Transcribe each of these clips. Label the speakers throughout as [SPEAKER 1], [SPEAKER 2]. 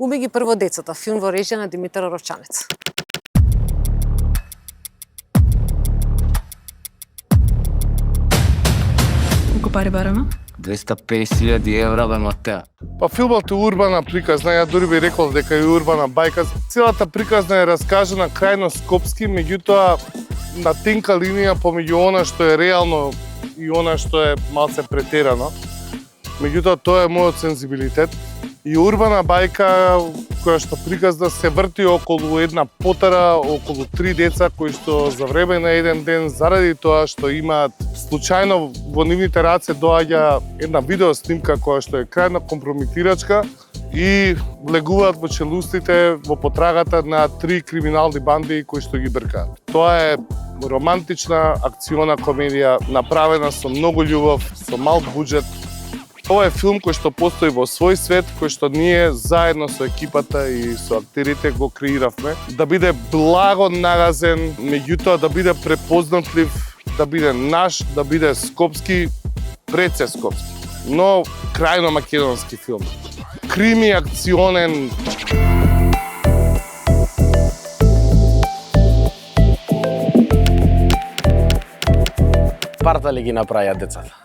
[SPEAKER 1] Уби ги прво децата, филм во режија на Димитар Оровчанец.
[SPEAKER 2] Колку пари бараме?
[SPEAKER 3] 250.000 евра, бе, Матеа.
[SPEAKER 4] Па филмот е урбана приказна, ја дури би рекол дека е урбана бајка. Целата приказна е раскажана крајно скопски, меѓутоа на тенка линија помеѓу она што е реално и она што е малце претерано. Меѓутоа тоа е мојот сензибилитет. И урбана бајка која што приказна се врти околу една потара, околу 3 деца кои што за време на еден ден заради тоа што имаат случајно во нивните раце доаѓа една видеоснимка која што е крајно компрометирачка и влегуваат во челустите во потрагата на 3 криминални банди кои што ги бркаат. Тоа е романтична акциона комедија направена со многу љубов, со мал буџет. Ова е филм кој што постои во свој свет, кој што ние заедно со екипата и со актерите го креиравме, да биде благо нагазен, меѓутоа да биде препознатлив, да биде наш, да биде скопски, пред се скопски, но крајно македонски филм. Крими акционен.
[SPEAKER 5] Парта ли ги направија децата?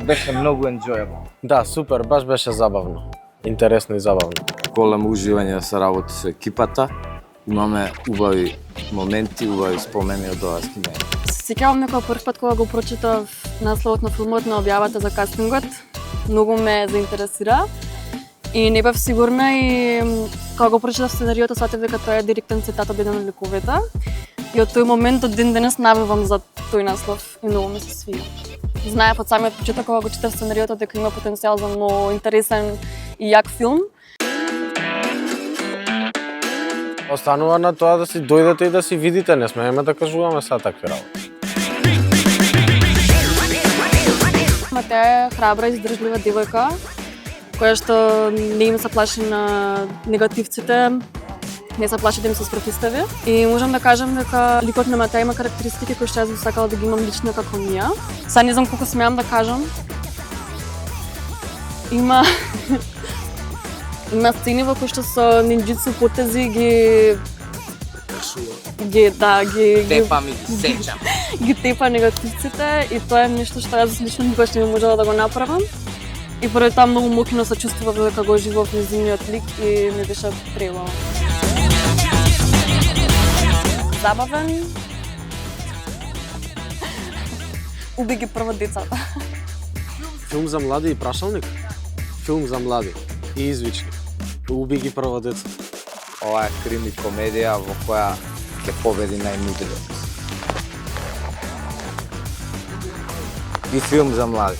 [SPEAKER 6] Беше многу enjoyable.
[SPEAKER 5] Да, супер, баш беше забавно. Интересно и забавно.
[SPEAKER 3] Големо уживање да се работи со екипата. Имаме убави моменти, убави спомени од оваа скинаја.
[SPEAKER 2] Се сеќавам некој прв пат кога го прочитав насловот на филмот на објавата за кастингот. Многу ме заинтересира и не бев сигурна и кога го прочитав сценариото сватев дека тоа е директен цитат од еден од ликовите. И од тој момент од ден денес навивам за тој наслов и многу ми се свија. Знаев од самиот почеток кога го читав сценариото дека има потенцијал за многу интересен и јак филм.
[SPEAKER 5] Останува на тоа да си дојдете и да си видите, не смееме да кажуваме сега такви работи.
[SPEAKER 2] Матеа е храбра и издржлива девојка, која што не им се плаши на негативците, не се плаши да им се спротистави. И можам да кажам дека ликот на Матеа има карактеристики кои што јас би сакала да ги имам лично како неа. Сега не знам колку смеам да кажам. Има сцени во кои што со нинџитсу потези ги
[SPEAKER 6] Тепа ми ги сеќам.
[SPEAKER 2] ги тепа негативците и тоа е нешто што јас лично никогаш не можела да го направам. И поради тоа многу мокно се чувствував дека го живеев нејзиниот лик и ми беше прелао. Забавен. Уби ги прво децата.
[SPEAKER 5] Филм за млади и прашалник? Филм за млади и извични. Уби ги прво децата.
[SPEAKER 6] Ова е крими комедија во која ќе победи најмудриот. И филм за млади.